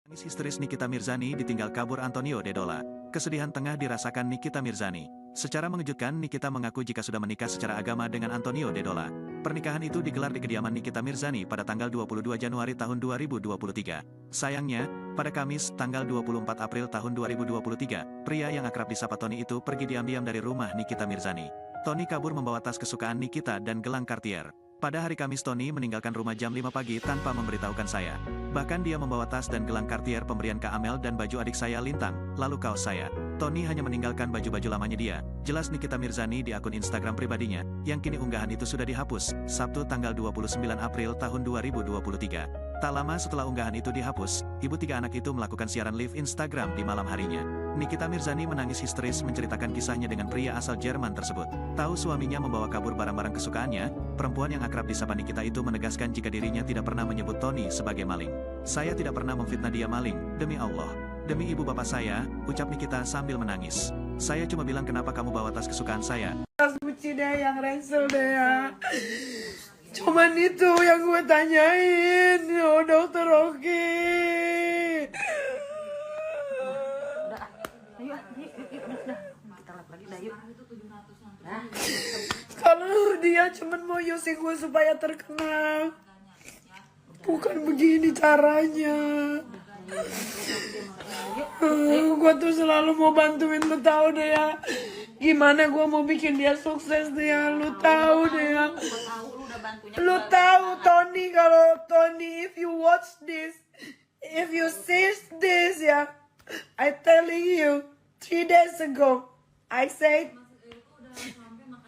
Tangis histeris Nikita Mirzani ditinggal kabur Antonio Dedola. Kesedihan tengah dirasakan Nikita Mirzani. Secara mengejutkan, Nikita mengaku jika sudah menikah secara agama dengan Antonio Dedola. Pernikahan itu digelar di kediaman Nikita Mirzani pada tanggal 22 Januari tahun 2023. Sayangnya, pada Kamis, tanggal 24 April tahun 2023, pria yang akrab disapa Tony itu pergi diam-diam dari rumah Nikita Mirzani. Tony kabur membawa tas kesukaan Nikita dan gelang Cartier. Pada hari Kamis, Tony meninggalkan rumah jam 5 pagi tanpa memberitahukan saya. Bahkan dia membawa tas dan gelang Cartier pemberian Kak Amel dan baju adik saya Lintang, lalu kaos saya. Tony hanya meninggalkan baju-baju lamanya dia, jelas Nikita Mirzani di akun Instagram pribadinya, yang kini unggahan itu sudah dihapus, Sabtu tanggal 29 April tahun 2023. Tak lama setelah unggahan itu dihapus, ibu tiga anak itu melakukan siaran live Instagram di malam harinya. Nikita Mirzani menangis histeris menceritakan kisahnya dengan pria asal Jerman tersebut. Tahu suaminya membawa kabur barang-barang kesukaannya, perempuan yang akrab disapa Nikita itu menegaskan jika dirinya tidak pernah menyebut Tony sebagai maling. Saya tidak pernah memfitnah dia maling, demi Allah. Demi ibu bapak saya, ucap Nikita sambil menangis. Saya cuma bilang kenapa kamu bawa tas kesukaan saya. Tas Gucci deh yang Ransel deh ya. Cuman itu yang gue tanyain, oh dokter Oki. Kalau dia cuman mau using gue supaya terkenal, bukan begini caranya. Gue tuh selalu mau bantuin, lu tahu deh ya. Gimana gue mau bikin dia sukses deh ya, lu tahu deh ya. Lu tahu Tony, kalau Tony, if you watch this, if you see this ya, I telling you, 3 days ago, I said,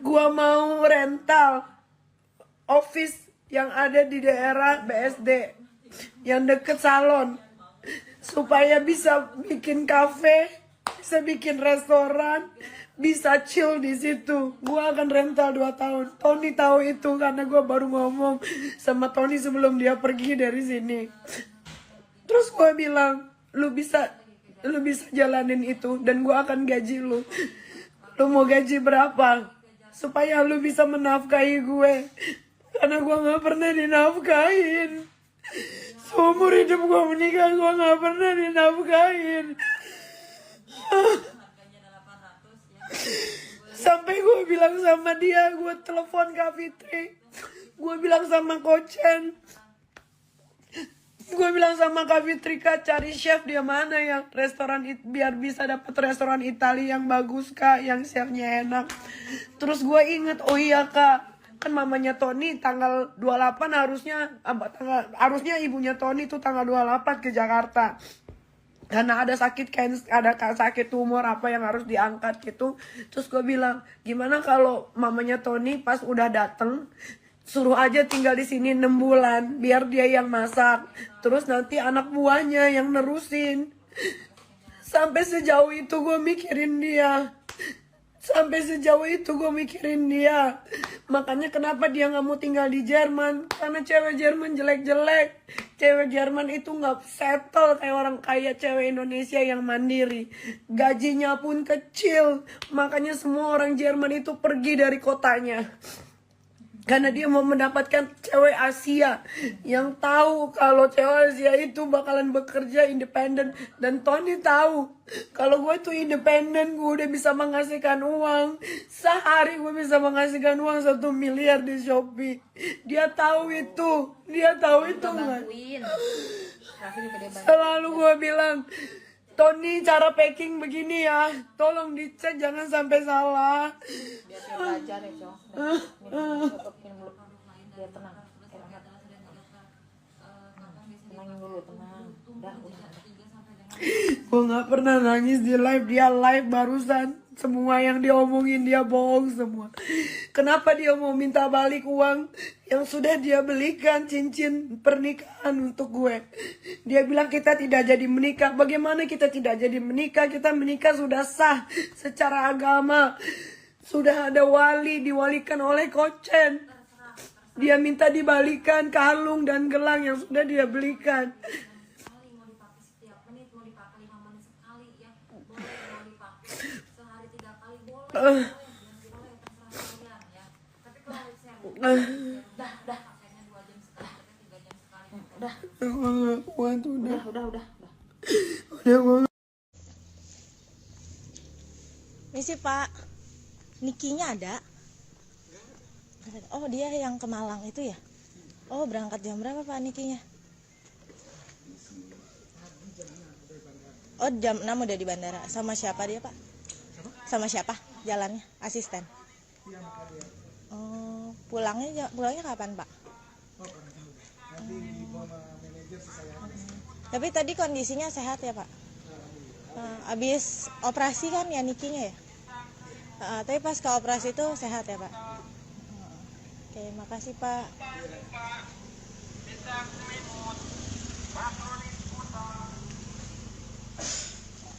gua mau rental office yang ada di daerah BSD, yang deket salon, supaya bisa bikin cafe, bisa bikin restoran, bisa chill di situ. Gua akan rental 2 tahun. Tony tahu itu karena gua baru ngomong sama Tony sebelum dia pergi dari sini. Terus gua bilang, lu bisa jalanin itu dan gua akan gaji lu. Lu mau gaji berapa? Supaya lu bisa menafkahi gue. Karena gua nggak pernah dinafkahin. Seumur hidup gua menikah, gua nggak pernah dinafkahin. Sampai gue bilang sama dia, gue telepon Kak Fitri, gue bilang sama Kochen, gue bilang sama Kak Fitri, Kak cari chef dia mana yang restoran biar bisa dapat restoran Italia yang bagus Kak, yang chefnya enak. Terus gue inget, oh iya Kak, kan mamanya Tony tanggal 28 harusnya ibunya Tony tuh tanggal 28 ke Jakarta. Karena ada sakit sakit tumor apa yang harus diangkat gitu. Terus gue bilang, gimana kalau mamanya Tony pas udah dateng, suruh aja tinggal di sini 6 bulan, biar dia yang masak. Terus nanti anak buahnya yang nerusin. Sampai sejauh itu gue mikirin dia. Makanya kenapa dia gak mau tinggal di Jerman. Karena cewek Jerman jelek-jelek. Cewek Jerman itu gak settle kayak orang kaya cewek Indonesia yang mandiri. Gajinya pun kecil. Makanya semua orang Jerman itu pergi dari kotanya. Karena dia mau mendapatkan cewek Asia yang tahu kalau cewek Asia itu bakalan bekerja independen. Dan Tony tahu kalau gue tuh independen, gue udah bisa menghasilkan uang. Sehari gue bisa menghasilkan uang 1 miliar di Shopee. Dia tahu itu nggak? Selalu gue bilang, Tony cara packing begini ya, tolong dicek jangan sampai salah. Biar dia belajar ya Cong. Minum dulu. Biar tenang. Tenangin dulu, tenang. Udah. Gue gak pernah nangis di live, dia live barusan. Semua yang dia omongin dia bohong semua. Kenapa dia mau minta balik uang yang sudah dia belikan cincin pernikahan untuk gue? Dia bilang kita tidak jadi menikah. Bagaimana kita tidak jadi menikah? Kita menikah sudah sah secara agama. Sudah ada wali, diwalikan oleh Kochen. Dia minta dibalikan kalung dan gelang yang sudah dia belikan. Udah. Udah gue Misi Pak, Nikinya ada? Oh dia yang ke Malang itu ya? Oh berangkat jam berapa Pak Nikinya? Oh jam 6 udah di bandara. Sama siapa dia Pak? Sama siapa jalannya? Asisten? Oh pulangnya kapan Pak? Tapi tadi kondisinya sehat ya Pak? Abis operasi kan ya Nikinya ya? Tapi pas ke operasi itu sehat ya Pak? Oke, makasih Pak.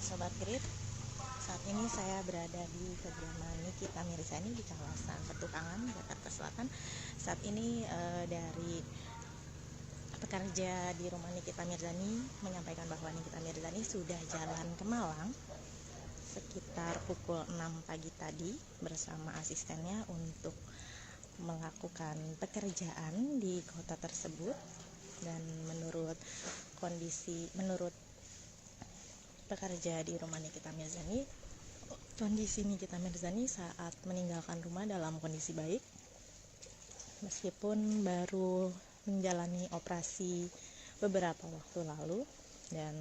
Sobat Grid, saat ini saya berada di kediaman Nikita Mirzani di kawasan Petukangan, Jakarta Selatan. Saat ini dari pekerja di rumah Nikita Mirzani menyampaikan bahwa Nikita Mirzani sudah jalan ke Malang sekitar pukul 6 pagi tadi bersama asistennya untuk melakukan pekerjaan di kota tersebut. Dan menurut pekerja di rumah Nikita Mirzani, kondisi Nikita Mirzani saat meninggalkan rumah dalam kondisi baik meskipun baru menjalani operasi beberapa waktu lalu. Dan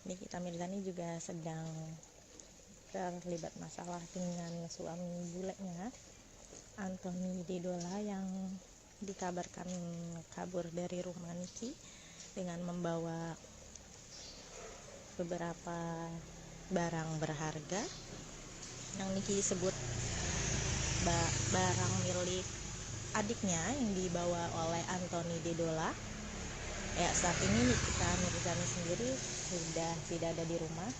Nikita Mirzani juga sedang terlibat masalah dengan suami bulenya Anthony Dedola yang dikabarkan kabur dari rumah Niki dengan membawa beberapa barang berharga yang Niki sebut barang milik adiknya yang dibawa oleh Anthony Dedola. Ya, saat ini Nikita Mirzani sendiri sudah tidak ada di rumah.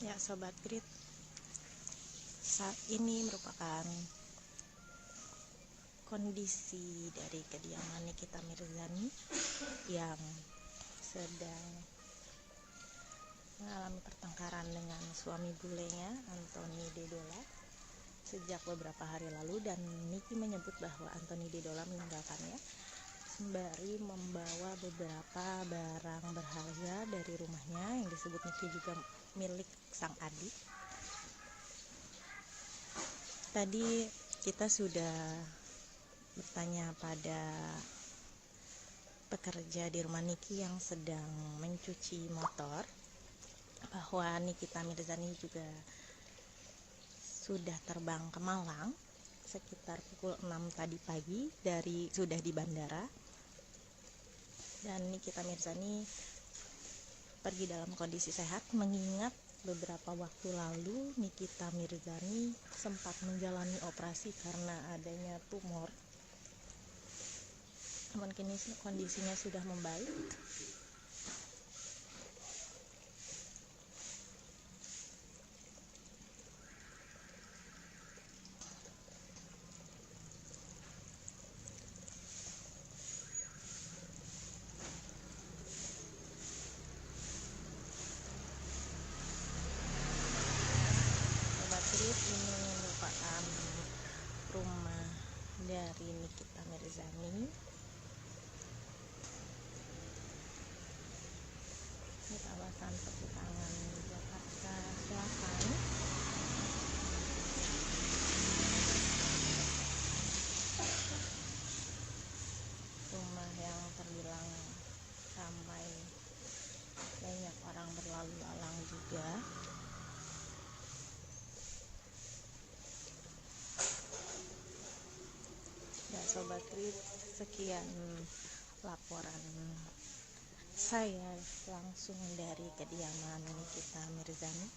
Ya Sobat Grid, saat ini merupakan kondisi dari kediaman Nikita Mirzani yang sedang mengalami pertengkaran dengan suami bulenya Anthony Dedola sejak beberapa hari lalu. Dan Niki menyebut bahwa Anthony Dedola meninggalkannya sembari membawa beberapa barang berharga dari rumahnya yang disebut Niki juga milik sang adik. Tadi kita sudah bertanya pada pekerja di rumah Niki yang sedang mencuci motor bahwa Nikita Mirzani juga sudah terbang ke Malang sekitar pukul 6 tadi pagi sudah di bandara. Dan Nikita Mirzani pergi dalam kondisi sehat, mengingat beberapa waktu lalu Nikita Mirzani sempat menjalani operasi karena adanya tumor namun kini kondisinya sudah membaik. Sobat Trip, ini merupakan rumah dari Nikita Mirzani di kawasan Petukangan, Jakarta Selatan. Rumah yang terbilang ramai, banyak orang berlalu lalang juga. Ya Sobat Trip, sekian laporan saya langsung dari kediaman Nikita Mirzani.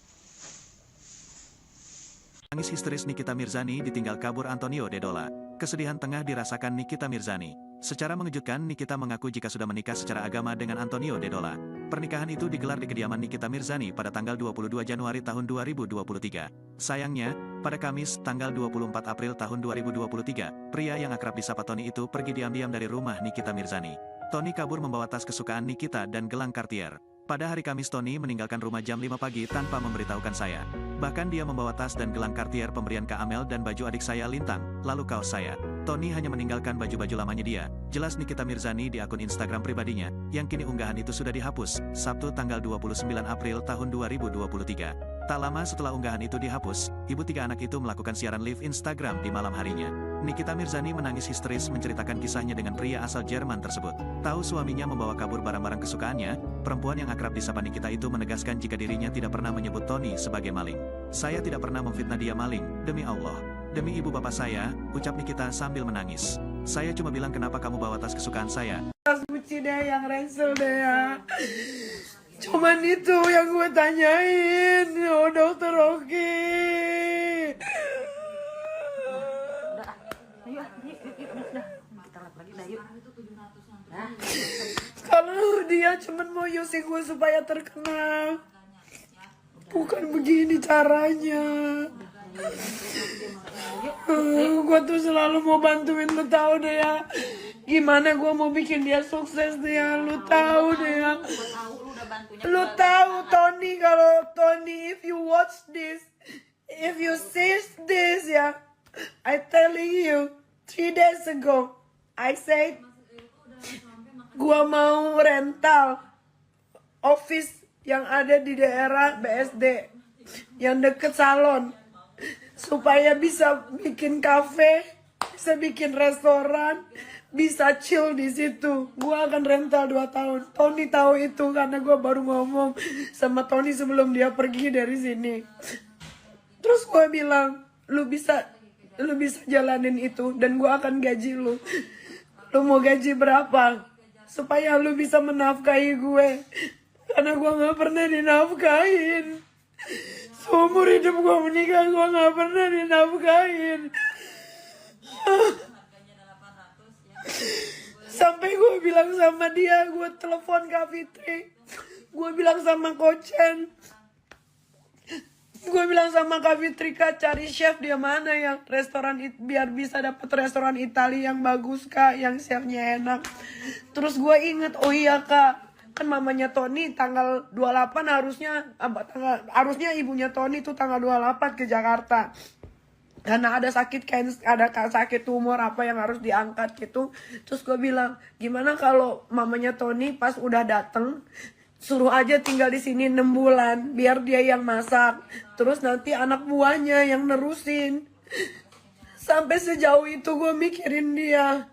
Tangis histeris Nikita Mirzani ditinggal kabur Antonio Dedola. Kesedihan tengah dirasakan Nikita Mirzani. Secara mengejutkan, Nikita mengaku jika sudah menikah secara agama dengan Antonio Dedola. Pernikahan itu digelar di kediaman Nikita Mirzani pada tanggal 22 Januari tahun 2023. Sayangnya, pada Kamis, tanggal 24 April tahun 2023, pria yang akrab disapa Tony itu pergi diam-diam dari rumah Nikita Mirzani. Tony kabur membawa tas kesukaan Nikita dan gelang Cartier. Pada hari Kamis, Tony meninggalkan rumah jam 5 pagi tanpa memberitahukan saya. Bahkan dia membawa tas dan gelang Cartier pemberian Kak Amel dan baju adik saya Lintang, lalu kaos saya. Tony hanya meninggalkan baju-baju lamanya dia. Jelas Nikita Mirzani di akun Instagram pribadinya, yang kini unggahan itu sudah dihapus, Sabtu tanggal 29 April tahun 2023. Tak lama setelah unggahan itu dihapus, ibu tiga anak itu melakukan siaran live Instagram di malam harinya. Nikita Mirzani menangis histeris menceritakan kisahnya dengan pria asal Jerman tersebut. Tahu suaminya membawa kabur barang-barang kesukaannya, perempuan yang akrab disapa Nikita itu menegaskan jika dirinya tidak pernah menyebut Tony sebagai maling. Saya tidak pernah memfitnah dia maling, demi Allah. Demi ibu bapak saya, ucap Nikita sambil menangis. Saya cuma bilang kenapa kamu bawa tas kesukaan saya. Tas Gucci deh, yang ransel deh ya. Cuman itu yang gue tanyain, oh dokter Oki. Kalau dia cuman mau usik gue supaya terkenal, bukan begini caranya. Gue tuh selalu mau bantuin, lu tahu deh ya. Gimana gue mau bikin dia sukses deh ya, lu tahu deh ya. Lu tahu Tony, kalau Tony, if you watch this, if you see this ya, I telling you, 3 days ago, I said, gua mau rental office yang ada di daerah BSD, yang deket salon, supaya bisa bikin cafe, bisa bikin restoran, bisa chill di situ. Gua akan rental 2 tahun. Tony tahu itu karena gua baru ngomong sama Tony sebelum dia pergi dari sini. Terus gua bilang, lu bisa jalanin itu dan gua akan gaji lu. Lu mau gaji berapa? Supaya lu bisa menafkahi gue. Karena gue gak pernah dinafkahin. Seumur hidup gue menikah, gue gak pernah dinafkahin. Sampai gue bilang sama dia, gue telepon Kak Fitri. Gue bilang sama Kochen. Gue bilang sama Kak Fitri, Kak, cari chef dia mana yang restoran biar bisa dapat restoran Italia yang bagus, Kak, yang chefnya enak. Terus gue inget, oh iya Kak, kan mamanya Tony tanggal 28 harusnya ibunya Tony tuh tanggal 28 ke Jakarta. Karena ada sakit sakit tumor apa yang harus diangkat gitu. Terus gue bilang, gimana kalau mamanya Tony pas udah dateng, suruh aja tinggal di sini 6 bulan, biar dia yang masak. Terus nanti anak buahnya yang nerusin. Sampai sejauh itu gue mikirin dia.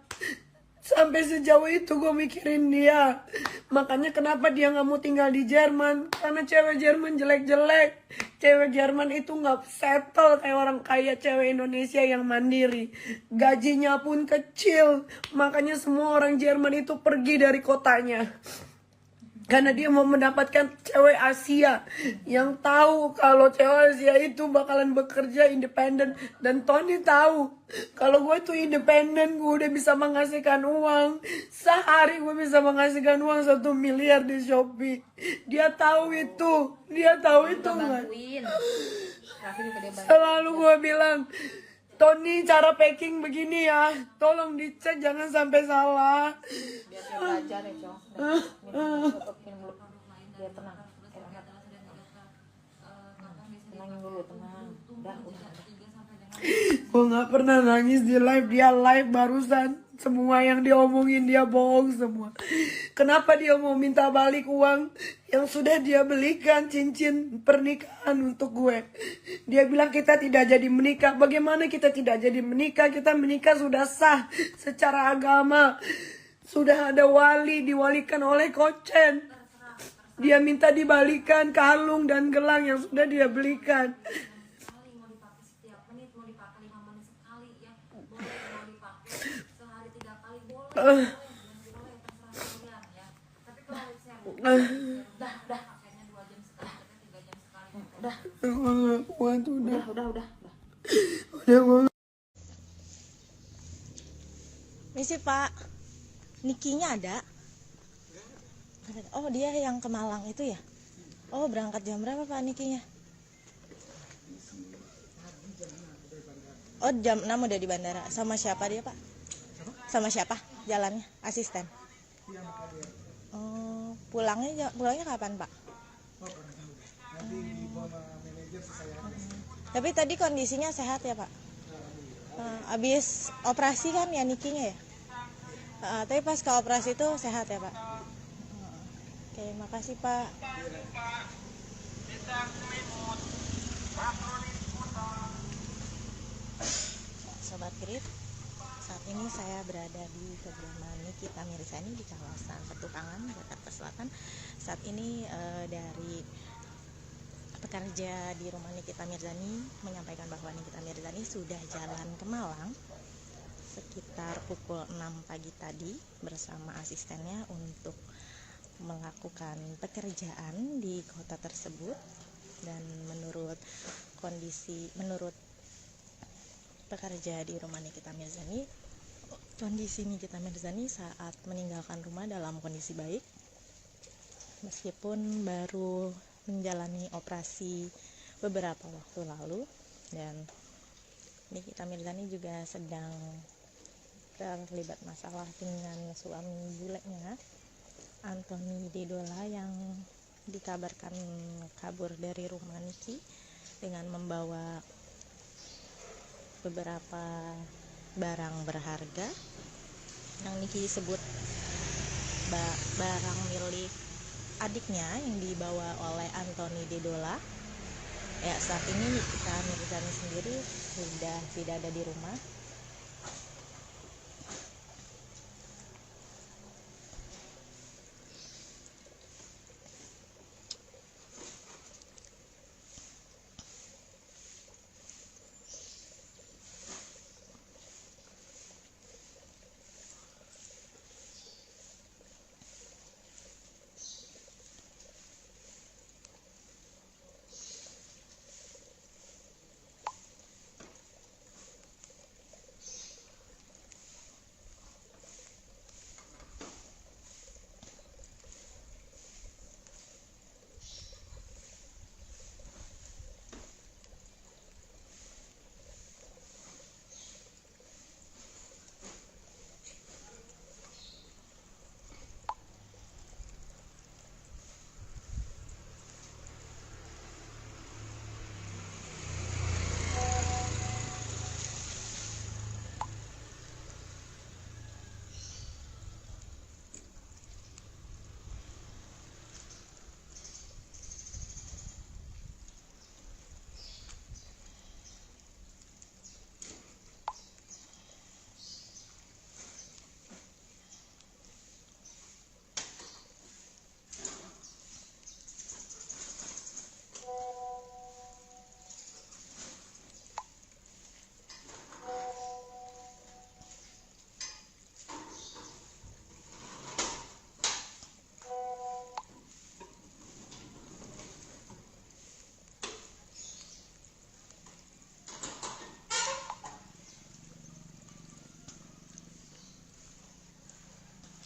Makanya kenapa dia gak mau tinggal di Jerman. Karena cewek Jerman jelek-jelek. Cewek Jerman itu gak settle kayak orang kaya cewek Indonesia yang mandiri. Gajinya pun kecil. Makanya semua orang Jerman itu pergi dari kotanya. Karena dia mau mendapatkan cewek Asia yang tahu kalau cewek Asia itu bakalan bekerja independen. Dan Tony tahu kalau gue tuh independen, gue udah bisa menghasilkan uang. Sehari gue bisa menghasilkan uang 1 miliar di Shopee. Dia tahu itu. Dia tahu itu nggak? bantuin Raffi juga dia bantu. Selalu gue bilang, Tony cara packing begini ya, tolong dicek jangan sampai salah. Biar dia belajar ya cowok. Minum dulu biar tenang. Tenangin dulu, tenang. Udah. Gue nggak pernah nangis di live, dia live barusan. Semua yang dia omongin dia bohong semua. Kenapa dia mau minta balik uang yang sudah dia belikan cincin pernikahan untuk gue? Dia bilang kita tidak jadi menikah. Bagaimana kita tidak jadi menikah? Kita menikah sudah sah secara agama. Sudah ada wali, diwalikan oleh Kochen. Dia minta dibalikan kalung dan gelang yang sudah dia belikan. Udah. Misi Pak, Nikinya ada? Oh dia yang ke Malang itu ya? Oh berangkat jam berapa Pak Nikinya? Oh jam 6 udah di bandara. Sama siapa dia Pak? Sama siapa jalannya? Asisten? Oh pulangnya kapan Pak? Tapi tadi kondisinya sehat ya Pak? Abis operasi kan ya Nikinya ya? Tapi pas ke operasi itu sehat ya Pak? Oke, makasih Pak. Sobat Grid, saat ini saya berada di kediaman Nikita Mirzani di kawasan Petukangan, Jakarta Selatan. Saat ini dari pekerja di rumah Nikita Mirzani menyampaikan bahwa Nikita Mirzani sudah jalan ke Malang sekitar pukul 6 pagi tadi bersama asistennya untuk melakukan pekerjaan di kota tersebut. Dan menurut pekerja di rumah Nikita Mirzani, kondisi Nikita Mirzani saat meninggalkan rumah dalam kondisi baik meskipun baru menjalani operasi beberapa waktu lalu. Dan Nikita Mirzani juga sedang terlibat masalah dengan suami bulenya Anthony Dedola yang dikabarkan kabur dari rumah Niki dengan membawa beberapa barang berharga yang Niki sebut barang milik adiknya yang dibawa oleh Anthony Dedola. Ya, saat ini Nikita Mirzani sendiri sudah tidak ada di rumah.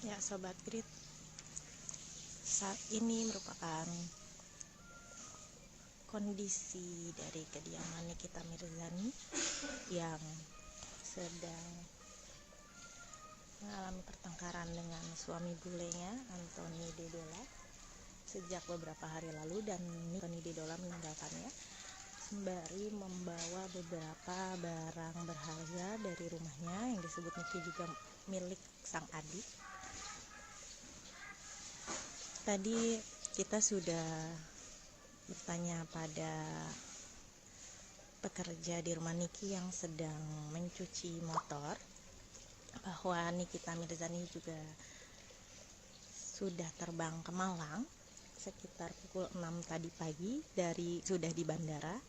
Ya Sobat Grit, saat ini merupakan kondisi dari kediaman Nikita Mirzani yang sedang mengalami pertengkaran dengan suami bulenya Anthony Dedola sejak beberapa hari lalu, dan Anthony Dedola meninggalkannya sembari membawa beberapa barang berharga dari rumahnya yang disebut Niki juga milik sang adik. Tadi kita sudah bertanya pada pekerja di rumah Niki yang sedang mencuci motor bahwa Nikita Mirzani juga sudah terbang ke Malang sekitar pukul 6 tadi pagi sudah di bandara,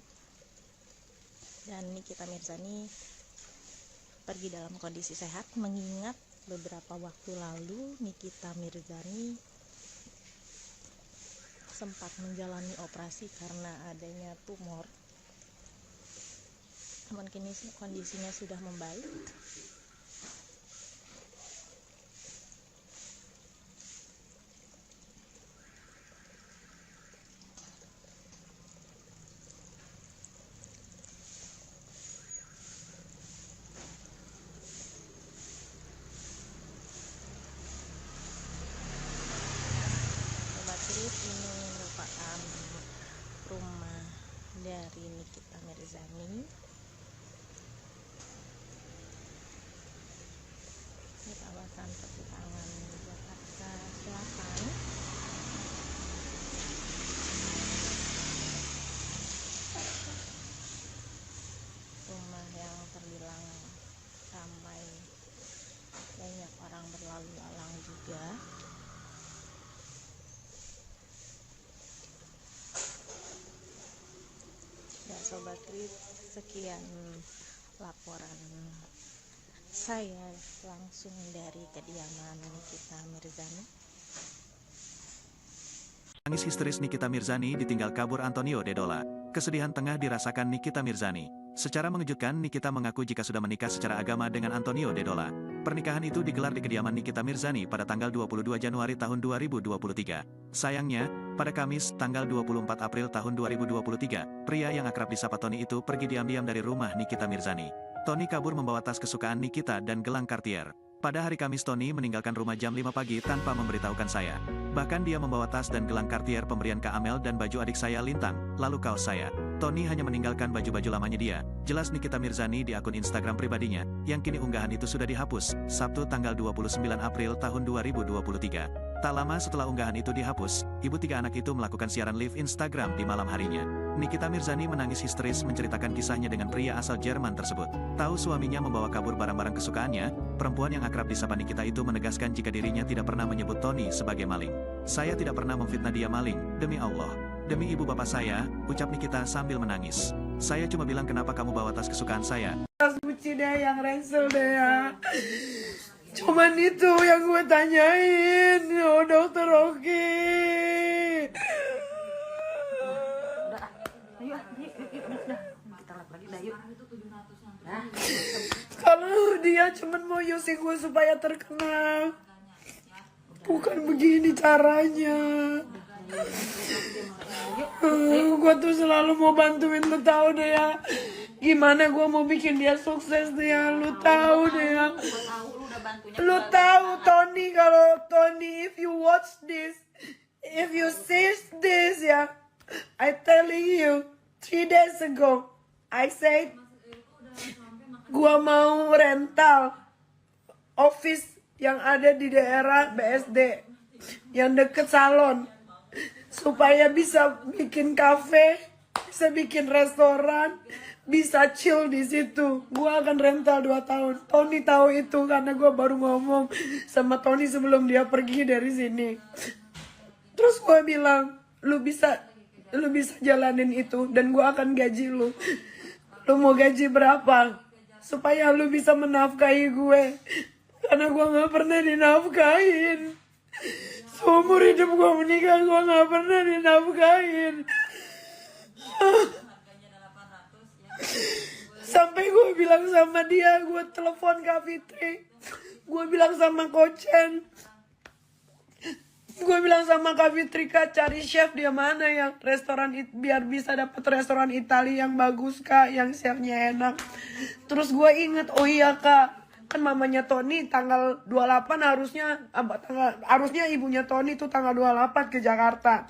dan Nikita Mirzani pergi dalam kondisi sehat, mengingat beberapa waktu lalu Nikita Mirzani sempat menjalani operasi karena adanya tumor. Namun kini kondisinya sudah membaik. Ini merupakan rumah dari Nikita Mirzani di kawasan Petukangan, Jakarta Selatan. Rumah yang terbilang ramai, banyak orang berlalu lalang juga. Sobat Grit, sekian laporan saya langsung dari kediaman Nikita Mirzani. Tangis histeris Nikita Mirzani ditinggal kabur Antonio Dedola. Kesedihan tengah dirasakan Nikita Mirzani. Secara mengejutkan, Nikita mengaku jika sudah menikah secara agama dengan Antonio Dedola. Pernikahan itu digelar di kediaman Nikita Mirzani pada tanggal 22 Januari tahun 2023. Sayangnya, pada Kamis, tanggal 24 April tahun 2023, pria yang akrab disapa Tony itu pergi diam-diam dari rumah Nikita Mirzani. Tony kabur membawa tas kesukaan Nikita dan gelang Cartier. Pada hari Kamis, Tony meninggalkan rumah jam 5 pagi tanpa memberitahukan saya. Bahkan dia membawa tas dan gelang Cartier pemberian Kak Amel dan baju adik saya Lintang, lalu kaos saya. Tony hanya meninggalkan baju-baju lamanya dia. Jelas Nikita Mirzani di akun Instagram pribadinya, yang kini unggahan itu sudah dihapus, Sabtu tanggal 29 April tahun 2023. Tak lama setelah unggahan itu dihapus, ibu tiga anak itu melakukan siaran live Instagram di malam harinya. Nikita Mirzani menangis histeris menceritakan kisahnya dengan pria asal Jerman tersebut. Tahu suaminya membawa kabur barang-barang kesukaannya, perempuan yang akrab disapa Nikita itu menegaskan jika dirinya tidak pernah menyebut Tony sebagai maling. Saya tidak pernah memfitnah dia maling, demi Allah. Demi ibu bapak saya, ucap Nikita sambil menangis. Saya cuma bilang kenapa kamu bawa tas kesukaan saya. Tas Gucci deh yang ransel deh ya. Cuman itu yang gue tanyain, oh dokter oke. Kalau dia cuman mau using gue supaya terkenal, bukan begini caranya. Gue tuh selalu mau bantuin, lu tahu deh ya. Gimana gue mau bikin dia sukses deh ya, lu tahu deh ya. Lu tahu Tony, kalau Tony, if you watch this, if you see this ya, I telling you, 3 days ago, I said, gua mau rental office yang ada di daerah BSD, yang deket salon, supaya bisa bikin cafe, bisa bikin restoran, bisa chill di situ. Gua akan rental 2 tahun. Tony tahu itu karena gua baru ngomong sama Tony sebelum dia pergi dari sini. Terus gua bilang, lu bisa jalanin itu dan gua akan gaji lu. Lu mau gaji berapa? Supaya lu bisa menafkahi gue. Karena gua nggak pernah dinafkahin. Seumur hidup gua menikah, gua nggak pernah dinafkahin. Sampai gue bilang sama dia, gue telepon Kak Fitri, gue bilang sama Kochen, gue bilang sama Kak Fitrika, cari chef dia mana yang biar bisa dapat restoran Italia yang bagus Kak, yang chefnya enak. Terus gue inget, oh iya Kak, kan mamanya Tony tanggal 28 harusnya ibunya Tony tuh tanggal 28 ke Jakarta.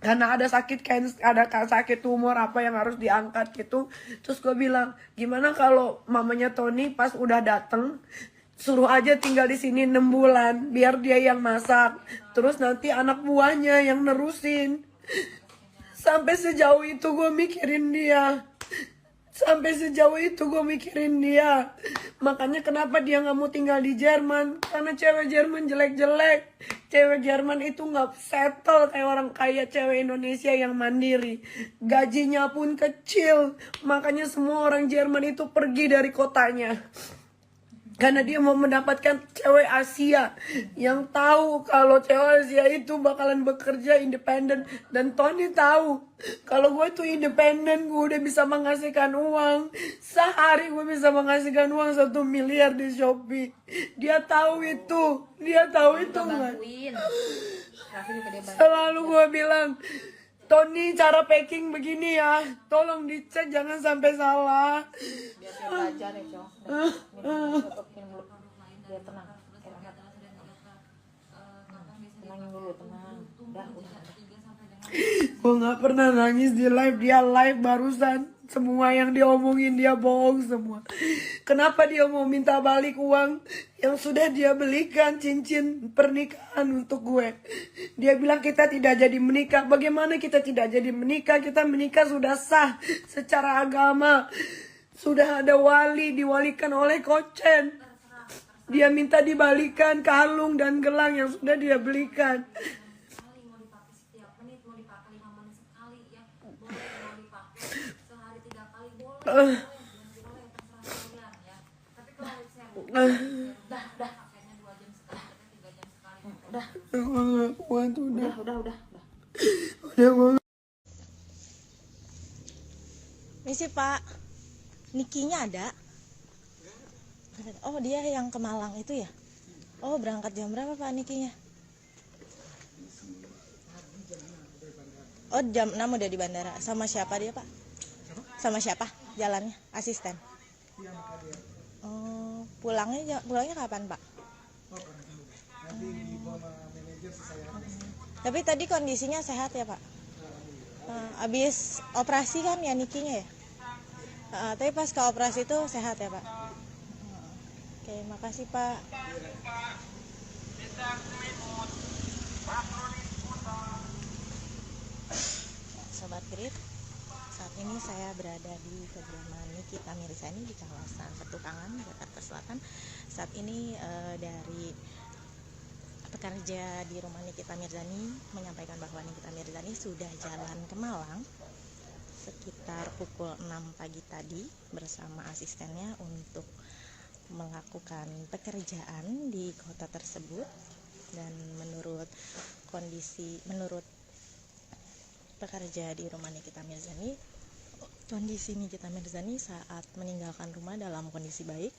Karena ada sakit tumor apa yang harus diangkat gitu. Terus gue bilang, gimana kalau mamanya Tony pas udah dateng, suruh aja tinggal di sini 6 bulan, biar dia yang masak. Terus nanti anak buahnya yang nerusin. Sampai sejauh itu gue mikirin dia. Makanya kenapa dia nggak mau tinggal di Jerman? Karena cewek Jerman jelek-jelek. Cewek Jerman itu nggak settle kayak orang kaya cewek Indonesia yang mandiri. Gajinya pun kecil. Makanya semua orang Jerman itu pergi dari kotanya. Karena dia mau mendapatkan cewek Asia yang tahu kalau cewek Asia itu bakalan bekerja independen. Dan Tony tahu kalau gue itu independen, gue udah bisa menghasilkan uang. Sehari gue bisa menghasilkan uang 1 miliar di Shopee. Dia tahu itu nggak? Selalu gue bilang, Tony cara packing begini ya, tolong dicek jangan sampai salah. Biar dia belajar ya cowok. Tutupin mulut biar tenang. Tenangin dulu, tenang. Udah. Gue nggak pernah nangis di live, dia live barusan. Semua yang dia omongin dia bohong semua. Kenapa dia mau minta balik uang yang sudah dia belikan cincin pernikahan untuk gue? Dia bilang kita tidak jadi menikah. Bagaimana kita tidak jadi menikah? Kita menikah sudah sah secara agama. Sudah ada wali, diwalikan oleh Kochen. Dia minta dibalikan kalung dan gelang yang sudah dia belikan. Udah. Misi Pak, Nikinya ada? Oh dia yang ke Malang itu ya? Oh berangkat jam berapa Pak Nikinya? Oh jam 6 udah di bandara. Sama siapa dia Pak? Sama siapa jalannya? Asisten? Oh pulangnya kapan Pak? Tapi tadi kondisinya sehat ya Pak? Abis operasi kan ya Nikinya ya? Tapi pas ke operasi itu sehat ya Pak? Oke, makasih Pak. Sobat Grid, saat ini saya berada di kediaman Nikita Mirzani di kawasan Petukangan, Jakarta Selatan. Saat ini dari pekerja di rumah Nikita Mirzani menyampaikan bahwa Nikita Mirzani sudah jalan ke Malang sekitar pukul 6 pagi tadi bersama asistennya untuk melakukan pekerjaan di kota tersebut. Dan menurut pekerja di rumah Nikita Mirzani, kondisi Nikita Mirzani saat meninggalkan rumah dalam kondisi baik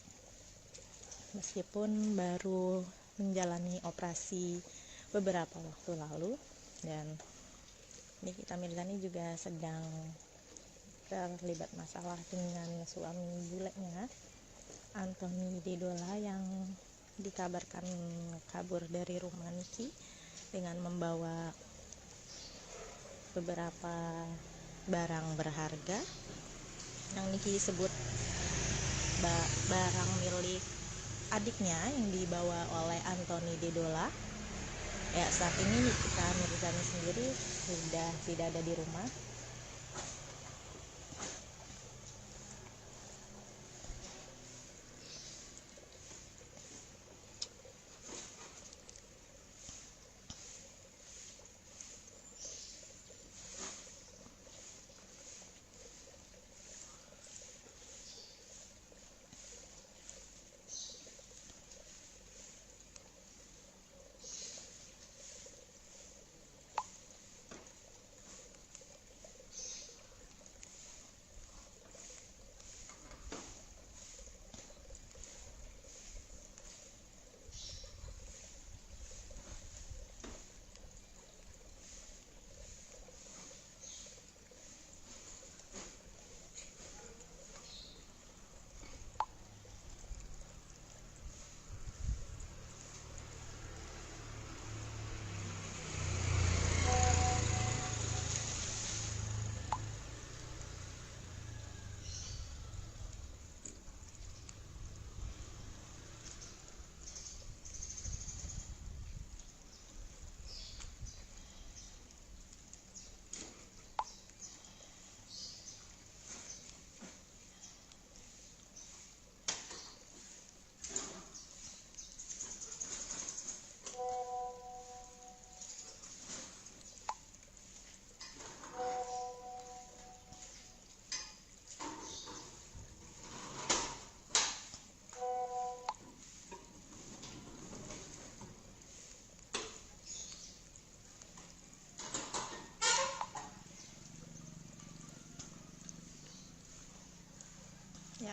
meskipun baru menjalani operasi beberapa waktu lalu. Dan Nikita Mirzani juga sedang terlibat masalah dengan suami bulenya Anthony Dedola yang dikabarkan kabur dari rumah Niki dengan membawa beberapa barang berharga yang Niki sebut barang milik adiknya yang dibawa oleh Anthony Dedola. Ya, saat ini Nikita Mirzani sendiri sudah tidak ada di rumah.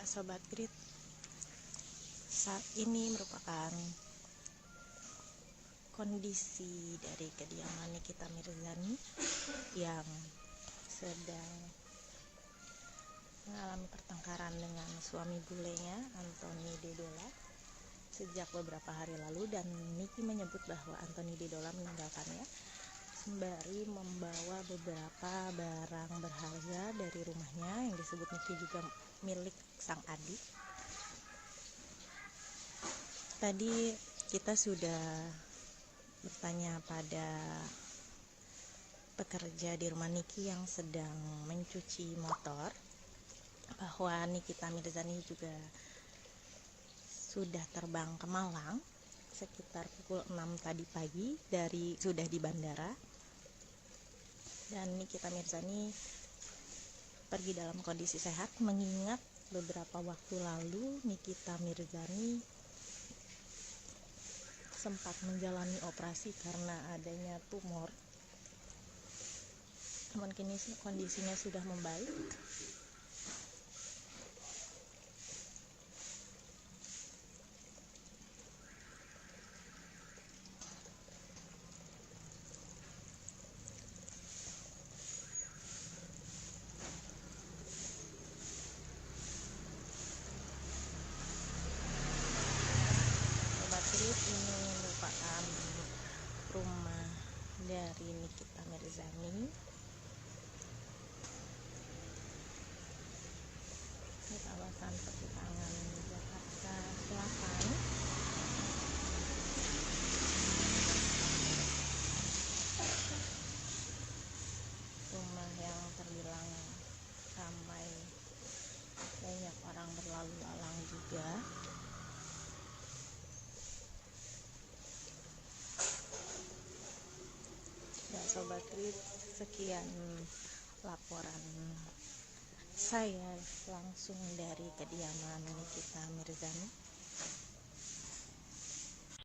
Ya Sobat Grit, saat ini merupakan kondisi dari kediaman Nikita Mirzani yang sedang mengalami pertengkaran dengan suami bulenya Anthony Dedola sejak beberapa hari lalu, dan Niki menyebut bahwa Anthony Dedola meninggalkannya sembari membawa beberapa barang berharga dari rumahnya yang disebut Niki juga milik sang adik. Tadi kita sudah bertanya pada pekerja di rumah Niki yang sedang mencuci motor bahwa Nikita Mirzani juga sudah terbang ke Malang sekitar pukul 6 tadi pagi sudah di bandara, dan Nikita Mirzani pergi dalam kondisi sehat, mengingat beberapa waktu lalu Nikita Mirzani sempat menjalani operasi karena adanya tumor. Namun kini kondisinya sudah membaik. Ini merupakan rumah dari Nikita Mirzani di kawasan Petukangan, Jakarta Selatan. Rumah yang terbilang ramai, banyak orang berlalu lalang juga. Sobat Grit, sekian laporan saya langsung dari kediaman Nikita Mirzani.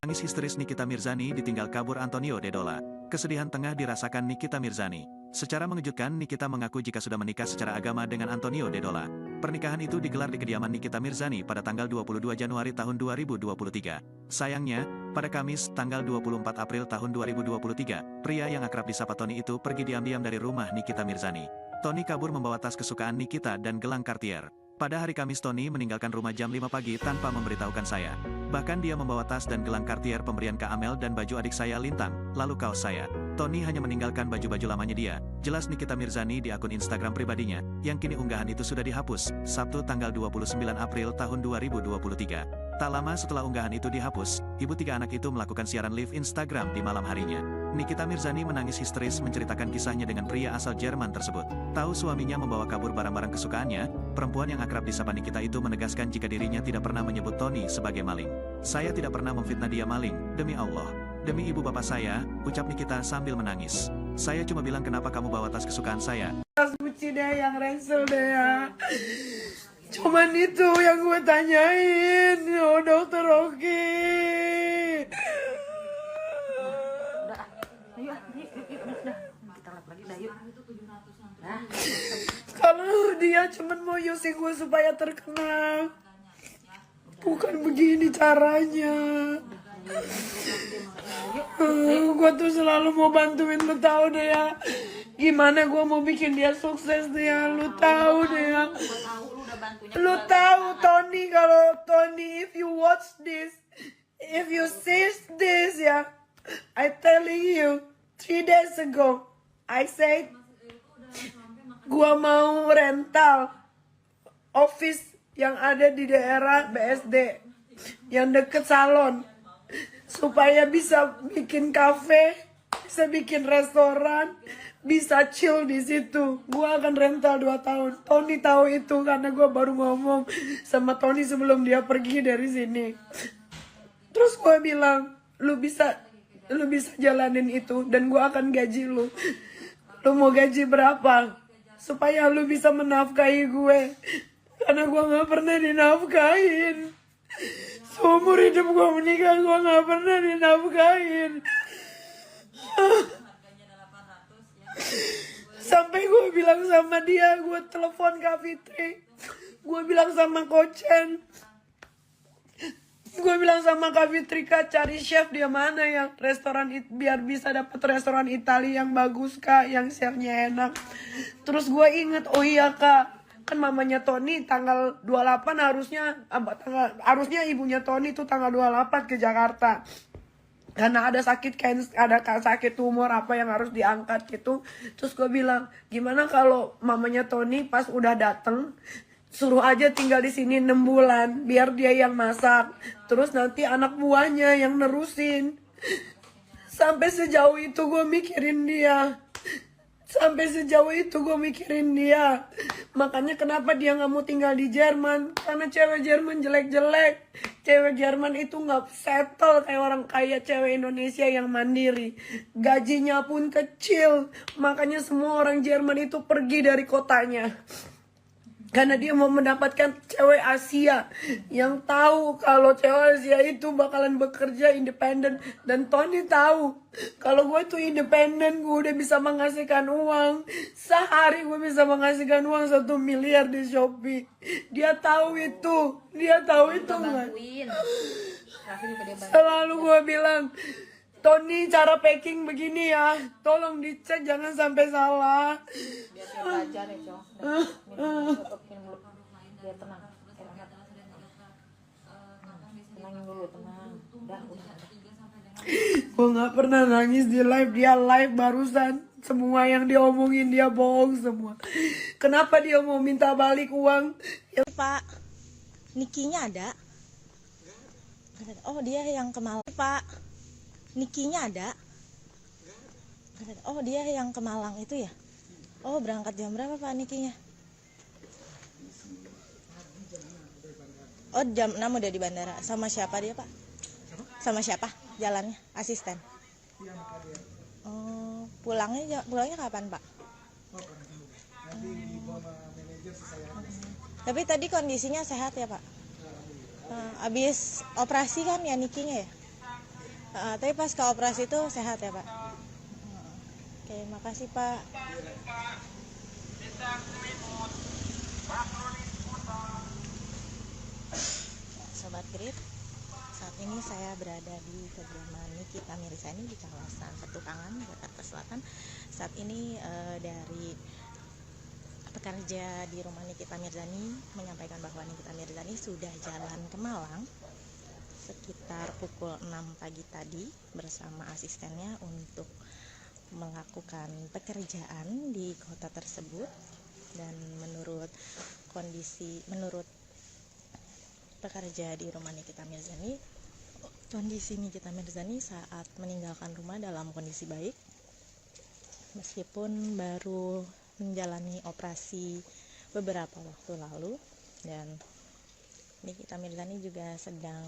Tangis histeris Nikita Mirzani ditinggal kabur Antonio Dedola. Kesedihan tengah dirasakan Nikita Mirzani. Secara mengejutkan, Nikita mengaku jika sudah menikah secara agama dengan Antonio Dedola. Pernikahan itu digelar di kediaman Nikita Mirzani pada tanggal 22 Januari tahun 2023. Sayangnya, pada Kamis, tanggal 24 April tahun 2023, pria yang akrab disapa Tony itu pergi diam-diam dari rumah Nikita Mirzani. Tony kabur membawa tas kesukaan Nikita dan gelang Cartier. Pada hari Kamis, Tony meninggalkan rumah jam 5 pagi tanpa memberitahukan saya. Bahkan dia membawa tas dan gelang Cartier pemberian Kak Amel dan baju adik saya Lintang, lalu kaos saya. Tony hanya meninggalkan baju-baju lamanya dia. Jelas Nikita Mirzani di akun Instagram pribadinya, yang kini unggahan itu sudah dihapus, Sabtu tanggal 29 April tahun 2023. Tak lama setelah unggahan itu dihapus, ibu tiga anak itu melakukan siaran live Instagram di malam harinya. Nikita Mirzani menangis histeris menceritakan kisahnya dengan pria asal Jerman tersebut. Tahu suaminya membawa kabur barang-barang kesukaannya, perempuan yang akrab disapa Nikita itu menegaskan jika dirinya tidak pernah menyebut Tony sebagai maling. Saya tidak pernah memfitnah dia maling, demi Allah. Demi ibu bapak saya, ucap Nikita sambil menangis. Saya cuma bilang kenapa kamu bawa tas kesukaan saya. Tas Gucci deh, yang ransel deh ya. Cuman itu yang gue tanyain, oh dokter oke. Kalau dia cuman mau using gue supaya terkenal, bukan begini caranya. Gue tuh selalu mau bantuin, lu tahu deh ya. Gimana gue mau bikin dia sukses deh ya, lu tahu deh ya. Lu tahu Tony, kalau Tony, if you watch this, if you see this ya, I telling you, 3 days ago, I said, gua mau rental office yang ada di daerah BSD, yang deket salon, supaya bisa bikin kafe, bisa bikin restoran, bisa chill di situ. Gua akan rental 2 tahun. Tony tahu itu karena gua baru ngomong sama Tony sebelum dia pergi dari sini. Terus gua bilang, lu bisa jalanin itu dan gua akan gaji lu. Lu mau gaji berapa? Supaya lu bisa menafkahi gue. Karena gua nggak pernah dinafkahin. Seumur hidup gue menikah, gue gak pernah dinafkahin. Sampai gue bilang sama dia, gue telepon Kak Fitri, Gue bilang sama Kochen, gue bilang sama Kak Fitrika cari chef dia mana yang restoran biar bisa dapat restoran Italia yang bagus Kak, yang chefnya enak. Terus gue inget, oh iya Kak, kan mamanya Tony tanggal 28 harusnya ibunya Tony tuh tanggal 28 ke Jakarta. Karena ada sakit sakit tumor apa yang harus diangkat gitu. Terus gue bilang, gimana kalau mamanya Tony pas udah dateng, suruh aja tinggal di sini 6 bulan, biar dia yang masak. Terus nanti anak buahnya yang nerusin. Sampai sejauh itu gue mikirin dia. Makanya kenapa dia gak mau tinggal di Jerman. Karena cewek Jerman jelek-jelek. Cewek Jerman itu gak settle kayak orang kaya cewek Indonesia yang mandiri. Gajinya pun kecil. Makanya semua orang Jerman itu pergi dari kotanya. Karena dia mau mendapatkan cewek Asia yang tahu kalau cewek Asia itu bakalan bekerja independen. Dan Tony tahu kalau gue itu independen, gue udah bisa menghasilkan uang. Sehari gue bisa menghasilkan uang 1 miliar di Shopee. Dia tahu itu nggak? Selalu gue bilang, Tony cara packing begini ya, tolong dicek jangan sampai salah. Biar dia belajar ya Cong. Tutupin mulut biar tenang. Tenangin dulu, tenang. Udah. Gue nggak pernah nangis di live, dia live barusan. Semua yang dia omongin dia bohong semua. Kenapa dia mau minta balik uang? Pak, Nikinya ada? Oh dia yang ke Malang. Pak, Nikinya ada? Oh dia yang ke Malang itu ya? Oh berangkat jam berapa Pak Nikinya? Oh jam 6 udah di bandara. Sama siapa dia Pak? Sama siapa jalannya? Asisten? Oh pulangnya kapan Pak? Tapi tadi kondisinya sehat ya Pak? Abis operasi kan ya Nikinya ya? Tapi pas ke operasi itu sehat ya Pak? Oke, makasih Pak. Sobat Grid, saat ini saya berada di kediaman Nikita Mirzani di kawasan Petukangan, Jakarta Selatan. Saat ini dari pekerja di rumah Nikita Mirzani menyampaikan bahwa Nikita Mirzani sudah jalan ke Malang sekitar pukul 6 pagi tadi bersama asistennya untuk melakukan pekerjaan di kota tersebut. Dan menurut pekerja di rumah Nikita Mirzani, kondisi Nikita Mirzani saat meninggalkan rumah dalam kondisi baik meskipun baru menjalani operasi beberapa waktu lalu. Dan Nikita Mirzani juga sedang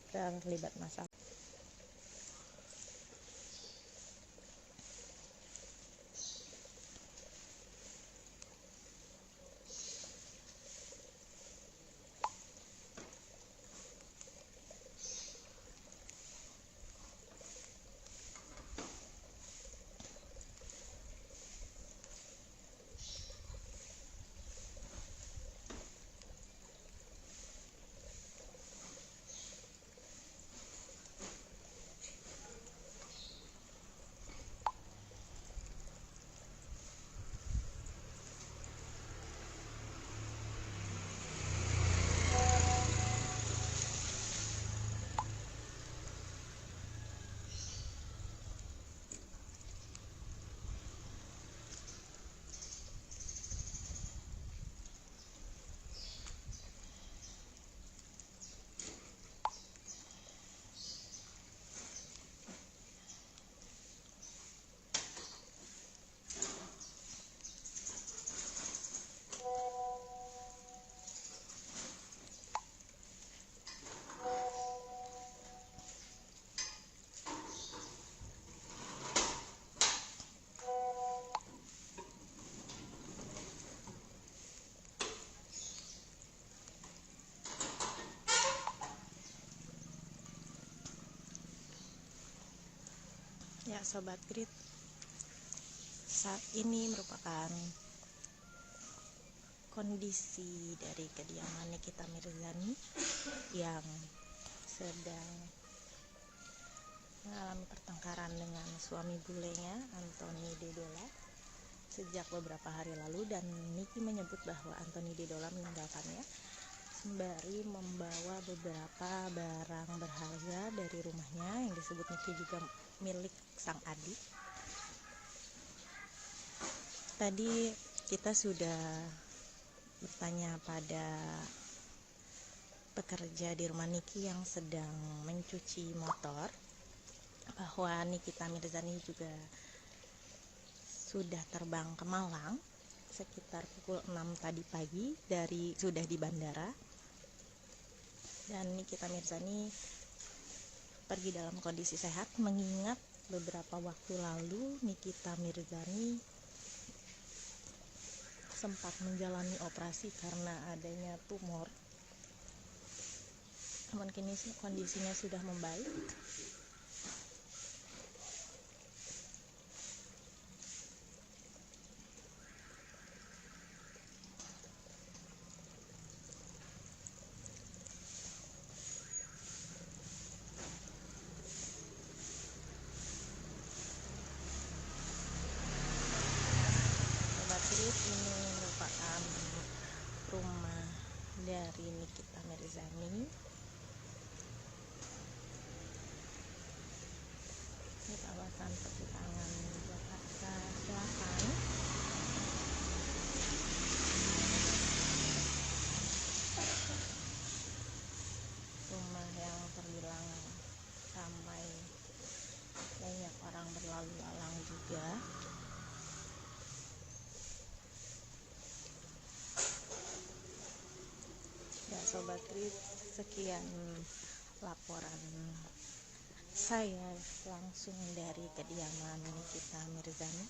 terlibat masalah. Ya Sobat Grid, saat ini merupakan kondisi dari kediaman Nikita Mirzani yang sedang mengalami pertengkaran dengan suami bulenya Anthony Dedola sejak beberapa hari lalu, dan Niki menyebut bahwa Anthony Dedola meninggalkannya sembari membawa beberapa barang berharga dari rumahnya yang disebut Niki juga milik sang adik. Tadi kita sudah bertanya pada pekerja di rumah Niki yang sedang mencuci motor bahwa Nikita Mirzani juga sudah terbang ke Malang sekitar pukul 6 tadi pagi sudah di bandara, dan Nikita Mirzani pergi dalam kondisi sehat, mengingat beberapa waktu lalu Nikita Mirzani sempat menjalani operasi karena adanya tumor, namun kini kondisinya sudah membaik. Ini merupakan rumah dari Nikita Mirzani di kawasan Petukangan, Jakarta Selatan. Rumah yang terbilang ramai, banyak orang berlalu lalang juga. Sobat Trip, sekian laporan saya langsung dari kediaman Nikita Mirzani.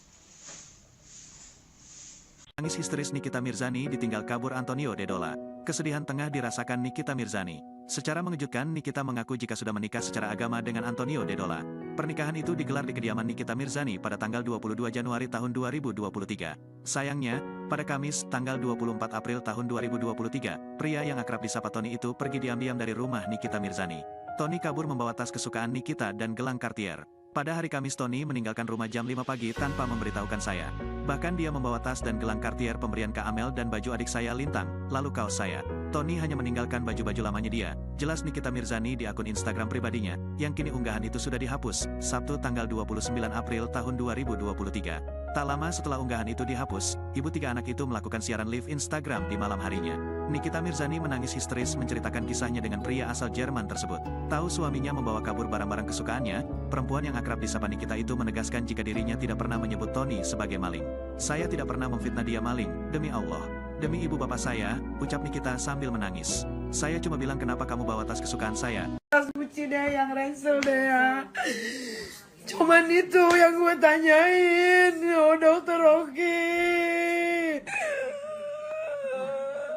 Tangis histeris Nikita Mirzani ditinggal kabur Antonio Dedola. Kesedihan tengah dirasakan Nikita Mirzani. Secara mengejutkan, Nikita mengaku jika sudah menikah secara agama dengan Antonio Dedola. Pernikahan itu digelar di kediaman Nikita Mirzani pada tanggal 22 Januari tahun 2023. Sayangnya, pada Kamis, tanggal 24 April tahun 2023, pria yang akrab disapa Tony itu pergi diam-diam dari rumah Nikita Mirzani. Tony kabur membawa tas kesukaan Nikita dan gelang Cartier. Pada hari Kamis, Tony meninggalkan rumah jam 5 pagi tanpa memberitahukan saya. Bahkan dia membawa tas dan gelang Cartier pemberian Kak Amel dan baju adik saya Lintang, lalu kaos saya. Tony hanya meninggalkan baju-baju lamanya dia. Jelas Nikita Mirzani di akun Instagram pribadinya, yang kini unggahan itu sudah dihapus, Sabtu tanggal 29 April tahun 2023. Tak lama setelah unggahan itu dihapus, ibu tiga anak itu melakukan siaran live Instagram di malam harinya. Nikita Mirzani menangis histeris menceritakan kisahnya dengan pria asal Jerman tersebut. Tahu suaminya membawa kabur barang-barang kesukaannya, perempuan yang akrab disapa Nikita itu menegaskan jika dirinya tidak pernah menyebut Tony sebagai maling. Saya tidak pernah memfitnah dia maling, demi Allah. Demi ibu bapak saya, ucap Nikita sambil menangis. Saya cuma bilang kenapa kamu bawa tas kesukaan saya. Tas Gucci deh yang ransel deh ya. Cuman itu yang gue tanyain. Oh dokter Oki.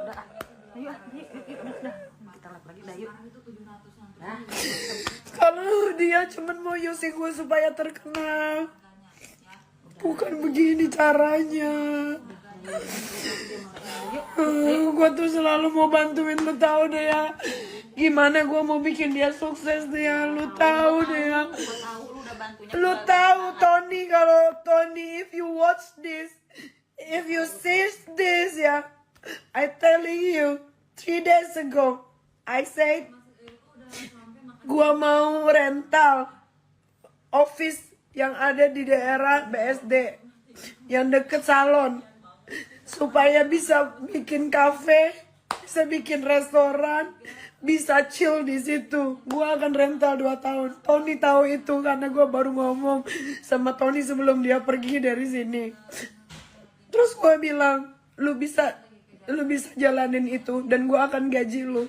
Udah, yuk, udah. Kita lihat lagi, dah yuk. Kalau dia cuman mau using gue supaya terkenal. Bukan begini caranya. Gue tuh selalu mau bantuin, lu tahu deh ya. Gimana gue mau bikin dia sukses deh ya. Lu tahu deh ya. Lu tahu Tony, kalau Tony, if you watch this, if you see this ya, I telling you 3 days ago I said gua mau rental office yang ada di daerah BSD yang deket salon supaya bisa bikin kafe, bisa bikin restoran, bisa chill di situ. Gua akan rental 2 tahun. Tony tahu itu karena gua baru ngomong sama Tony sebelum dia pergi dari sini. Terus gua bilang, lu bisa jalanin itu dan gua akan gaji lu.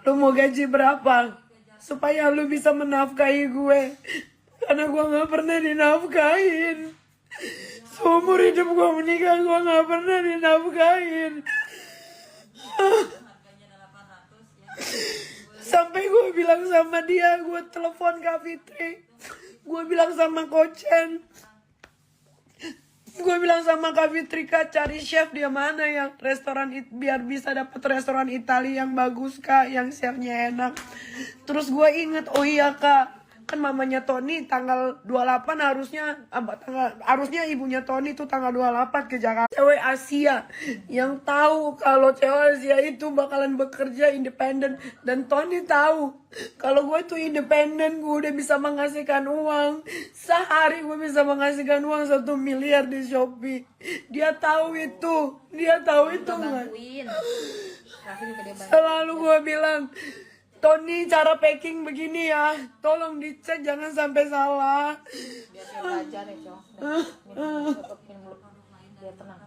Lu mau gaji berapa? Supaya lu bisa menafkahi gue. Karena gua nggak pernah dinafkahin. Seumur hidup gue menikah, gue gak pernah dinafkahin. Sampai gue bilang sama dia, gue telepon Kak Fitri, gue bilang sama Kochen, Gue bilang sama Kak Fitrika, cari chef dia mana yang restoran biar bisa dapat restoran Italia yang bagus kak, yang chefnya enak. Terus gue inget, oh iya kak, kan mamanya Tony tanggal 28 harusnya ibunya Tony tuh tanggal 28 ke Jakarta. Cewek Asia yang tahu kalau cewek Asia itu bakalan bekerja independen, dan Tony tahu kalau gue tuh independen, gue udah bisa menghasilkan uang. Sehari gue bisa menghasilkan uang 1 miliar di Shopee. Dia tahu itu nggak? bantuin Raffi juga dia bantuin. Selalu gue bilang, Tony cara packing begini ya, tolong dicek jangan sampai salah. Biar dia belajar ya cowok. Tutupin mulut dia, tenang.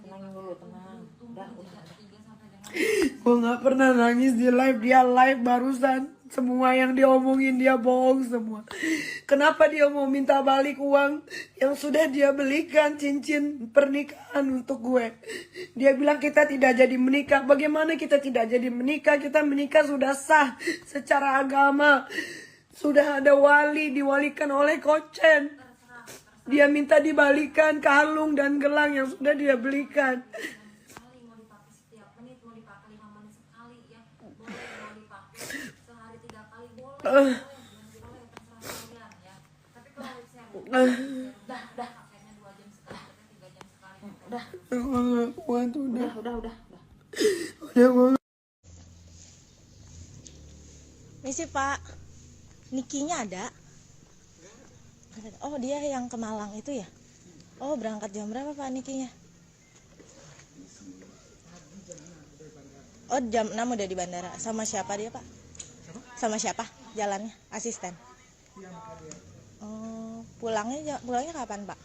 Tenangin dulu, tenang. Udah. Gue nggak pernah nangis di live, dia live barusan. Semua yang dia omongin dia bohong semua. Kenapa dia mau minta balik uang yang sudah dia belikan cincin pernikahan untuk gue? Dia bilang kita tidak jadi menikah. Bagaimana kita tidak jadi menikah? Kita menikah sudah sah secara agama. Sudah ada wali, diwalikan oleh Kochen. Dia minta dibalikan kalung dan gelang yang sudah dia belikan. Udah. Misi Pak, Nikinya ada? Oh dia yang ke Malang itu ya? Oh berangkat jam berapa Pak Nikinya? Oh jam 6 udah di bandara. Sama siapa dia Pak? Sama siapa jalannya? Asisten? Oh pulangnya kapan Pak?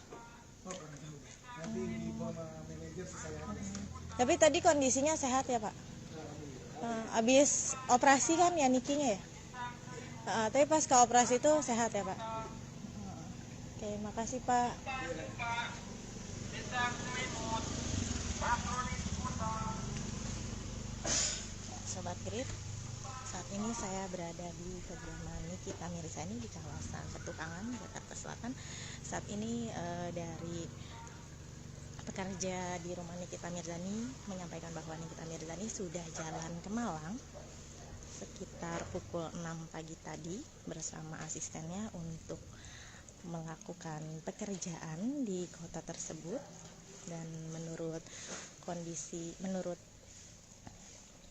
Tapi tadi kondisinya sehat ya Pak? Abis operasi kan ya Nikinya ya? Tapi pas ke operasi itu sehat ya Pak? Oke, makasih Pak. Sobat Grid, saat ini saya berada di kediaman Nikita Mirzani di kawasan Petukangan, Jakarta Selatan. Saat ini dari pekerja di rumah Nikita Mirzani menyampaikan bahwa Nikita Mirzani sudah jalan ke Malang sekitar pukul 6 pagi tadi bersama asistennya untuk melakukan pekerjaan di kota tersebut. Dan menurut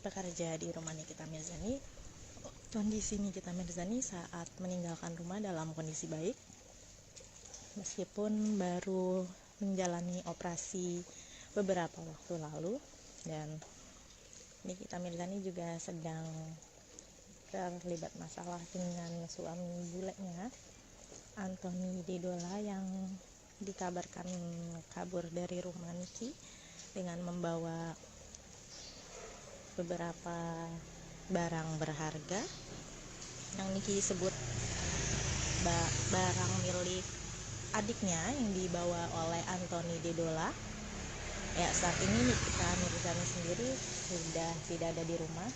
pekerja di rumah Nikita Mirzani, kondisi Nikita Mirzani saat meninggalkan rumah dalam kondisi baik meskipun baru menjalani operasi beberapa waktu lalu. Dan Nikita Mirzani juga sedang terlibat masalah dengan suami bulenya Anthony Dedola yang dikabarkan kabur dari rumah Niki dengan membawa beberapa barang berharga yang Niki sebut barang milik adiknya yang dibawa oleh Anthony Dedola. Ya, saat ini Nikita Mirzani sendiri sudah tidak ada di rumah.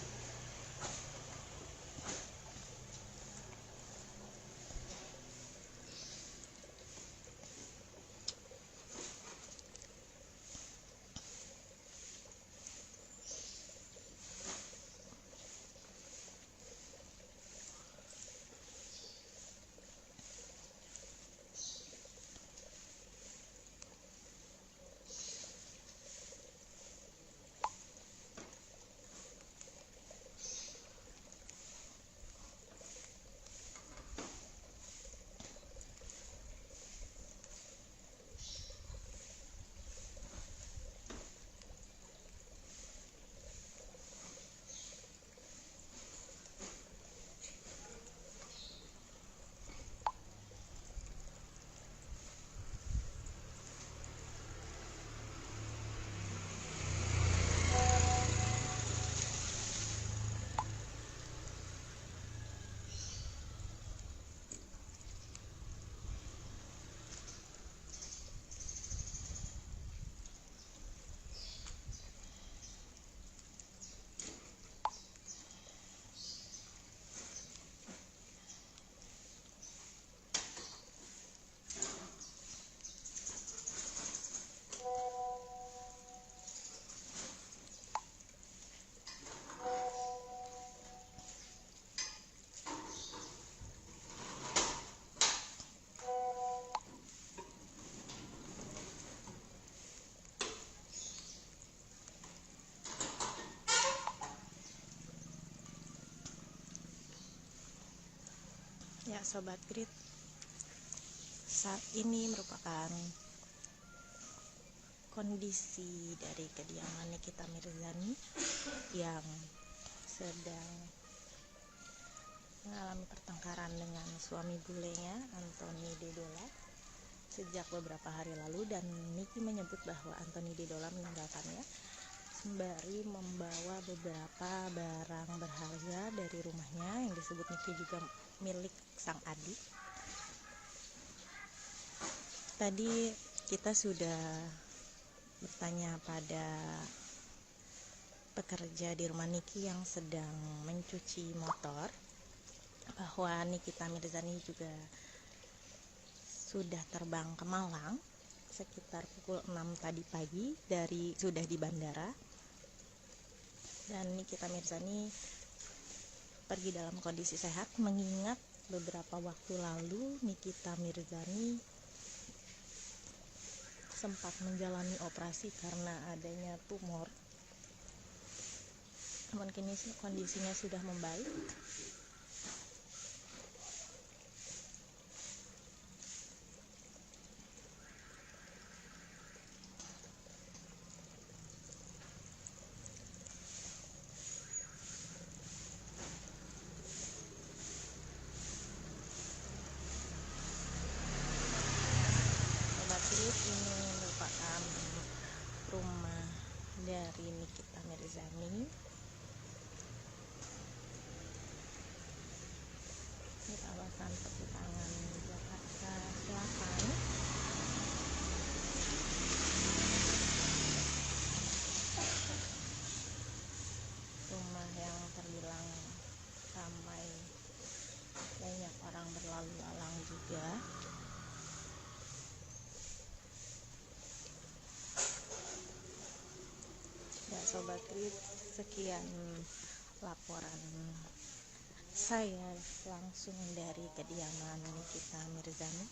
Ya Sobat Grit, saat ini merupakan kondisi dari kediaman Nikita Mirzani yang sedang mengalami pertengkaran dengan suami bulenya Anthony Dedola sejak beberapa hari lalu, dan Niki menyebut bahwa Anthony Dedola meninggalkannya sembari membawa beberapa barang berharga dari rumahnya yang disebut Niki juga milik sang adik. Tadi kita sudah bertanya pada pekerja di rumah Niki yang sedang mencuci motor bahwa Nikita Mirzani juga sudah terbang ke Malang sekitar pukul 6 tadi pagi sudah di bandara, dan Nikita Mirzani pergi dalam kondisi sehat, mengingat beberapa waktu lalu Nikita Mirzani sempat menjalani operasi karena adanya tumor. Namun kini kondisinya sudah membaik. Ini merupakan rumah dari Nikita Mirzani di kawasan Petukangan, Jakarta Selatan. Rumah yang terbilang ramai, banyak orang berlalu lalang juga. Ya Sobat Grit, sekian laporan saya langsung dari kediaman Nikita Mirzani.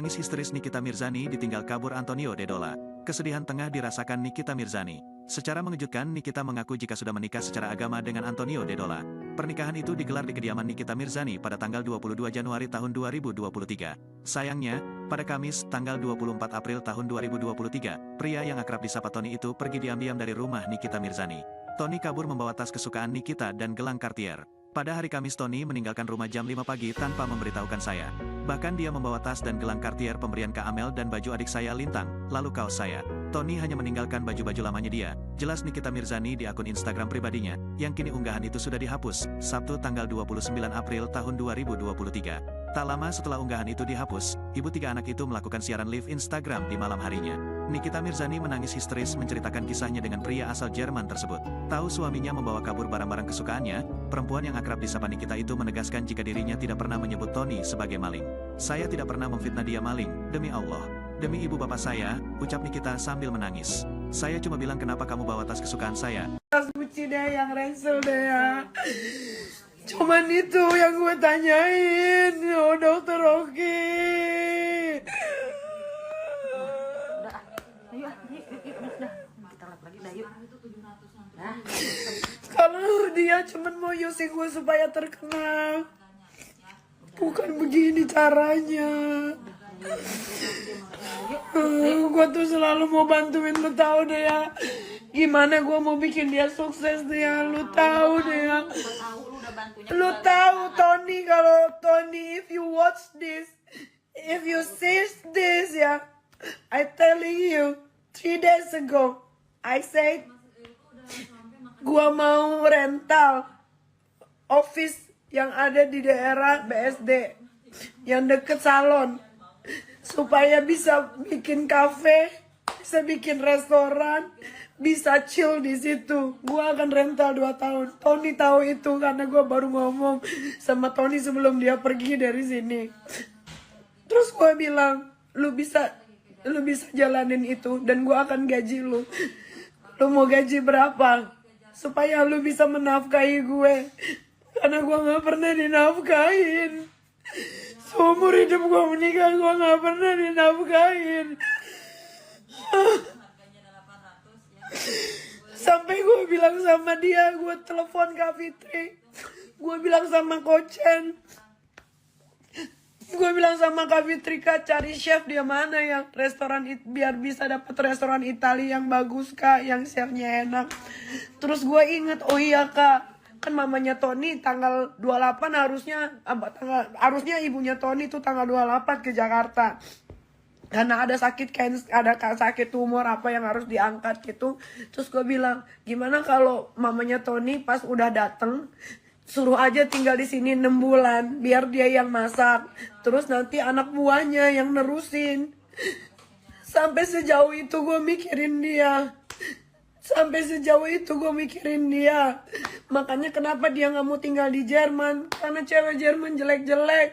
Tangis histeris Nikita Mirzani ditinggal kabur Antonio Dedola. Kesedihan tengah dirasakan Nikita Mirzani. Secara mengejutkan, Nikita mengaku jika sudah menikah secara agama dengan Antonio Dedola. Pernikahan itu digelar di kediaman Nikita Mirzani pada tanggal 22 Januari tahun 2023. Sayangnya, pada Kamis, tanggal 24 April tahun 2023, pria yang akrab disapa Tony itu pergi diam-diam dari rumah Nikita Mirzani. Tony kabur membawa tas kesukaan Nikita dan gelang Cartier. Pada hari Kamis, Tony meninggalkan rumah jam 5 pagi tanpa memberitahukan saya. Bahkan dia membawa tas dan gelang Cartier pemberian Kak Amel dan baju adik saya Lintang, lalu kaos saya. Tony hanya meninggalkan baju-baju lamanya dia. Jelas Nikita Mirzani di akun Instagram pribadinya, yang kini unggahan itu sudah dihapus, Sabtu tanggal 29 April tahun 2023. Tak lama setelah unggahan itu dihapus, ibu tiga anak itu melakukan siaran live Instagram di malam harinya. Nikita Mirzani menangis histeris menceritakan kisahnya dengan pria asal Jerman tersebut. Tahu suaminya membawa kabur barang-barang kesukaannya, perempuan yang akrab disapa Nikita itu menegaskan jika dirinya tidak pernah menyebut Tony sebagai maling. Saya tidak pernah memfitnah dia maling, demi Allah. Demi ibu bapak saya, ucap Nikita sambil menangis. Saya cuma bilang kenapa kamu bawa tas kesukaan saya. Tas Gucci deh, yang ransel deh ya. Cuman itu yang gue tanyain, oh dokter Oki. Kalau dia cuman mau usik gue supaya terkenal, bukan begini caranya. Gue tuh selalu mau bantuin, lu tahu deh ya. Gimana gue mau bikin dia sukses deh ya, lu tahu deh ya. Lu tahu Tony, kalau Tony, if you watch this, if you see this ya, I telling you, 3 days ago, I said, gua mau rental office yang ada di daerah BSD, yang deket salon, supaya bisa bikin kafe, bisa bikin restoran, bisa chill di situ. Gua akan rental 2 tahun. Tony tahu itu karena gua baru ngomong sama Tony sebelum dia pergi dari sini. Terus gua bilang, lu bisa jalanin itu dan gua akan gaji lu. Lu mau gaji berapa? Supaya lu bisa menafkahi gue. Karena gua nggak pernah dinafkahin. Seumur hidup gua menikah, gua nggak pernah dinafkahin. Sampai gue bilang sama dia, gue telepon Kak Fitri, Gue bilang sama Kochen, gue bilang sama Kak Fitrika cari chef dia mana yang restoran biar bisa dapat restoran Italia yang bagus Kak, yang chefnya enak. Terus gue inget, oh iya Kak, kan mamanya Tony tanggal 28 harusnya ibunya Tony tuh tanggal 28 ke Jakarta. Karena ada sakit sakit tumor apa yang harus diangkat gitu. Terus gue bilang, gimana kalau mamanya Tony pas udah dateng, suruh aja tinggal di sini 6 bulan, biar dia yang masak. Terus nanti anak buahnya yang nerusin. Sampai sejauh itu gue mikirin dia. Makanya kenapa dia gak mau tinggal di Jerman. Karena cewek Jerman jelek-jelek.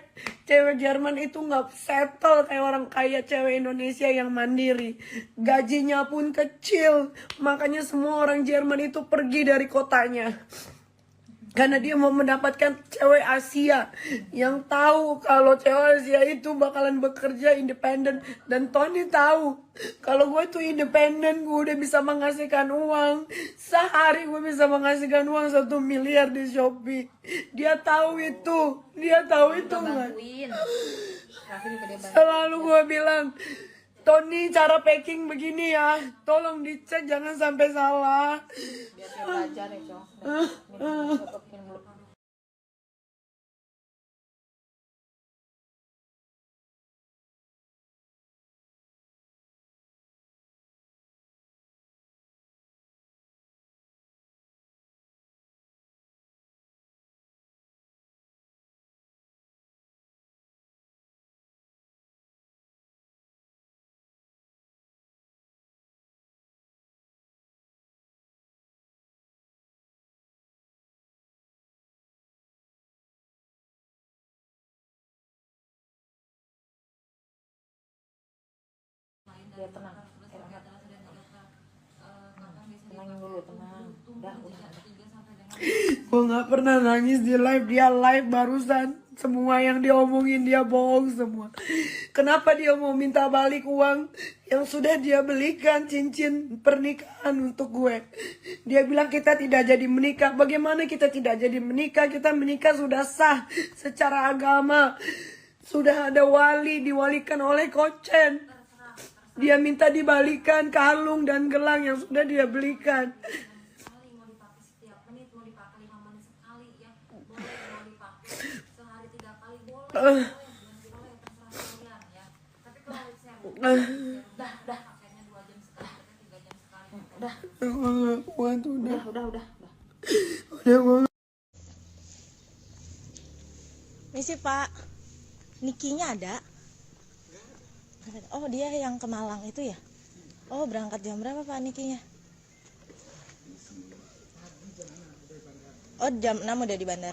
Cewek Jerman itu gak settle kayak orang kaya cewek Indonesia yang mandiri. Gajinya pun kecil. Makanya semua orang Jerman itu pergi dari kotanya. Karena dia mau mendapatkan cewek Asia yang tahu kalau cewek Asia itu bakalan bekerja independen. Dan Tony tahu kalau gue tuh independen, gue udah bisa menghasilkan uang. Sehari gue bisa menghasilkan uang 1 miliar di Shopee. Dia tahu itu nggak? Selalu gue bilang, Tony cara packing begini ya, tolong dicek jangan sampai salah. Biar dia belajar ya Cong. Nih, tutupin mulut. Biar tenang. Tenangin dulu, tenang. Udah. Gue gak pernah nangis di live. Dia live barusan. Semua yang dia omongin dia bohong semua. Kenapa dia mau minta balik uang yang sudah dia belikan cincin pernikahan untuk gue? Dia bilang kita tidak jadi menikah. Bagaimana kita tidak jadi menikah? Kita menikah sudah sah secara agama. Sudah ada wali, diwalikan oleh Kochen. Dia minta dibalikan kalung dan gelang yang sudah dia belikan. Udah. Misi Pak, Nikinya ada? Oh dia yang ke Malang itu ya? Oh berangkat jam berapa Pak Nikinya? Oh jam 6 udah di bandara.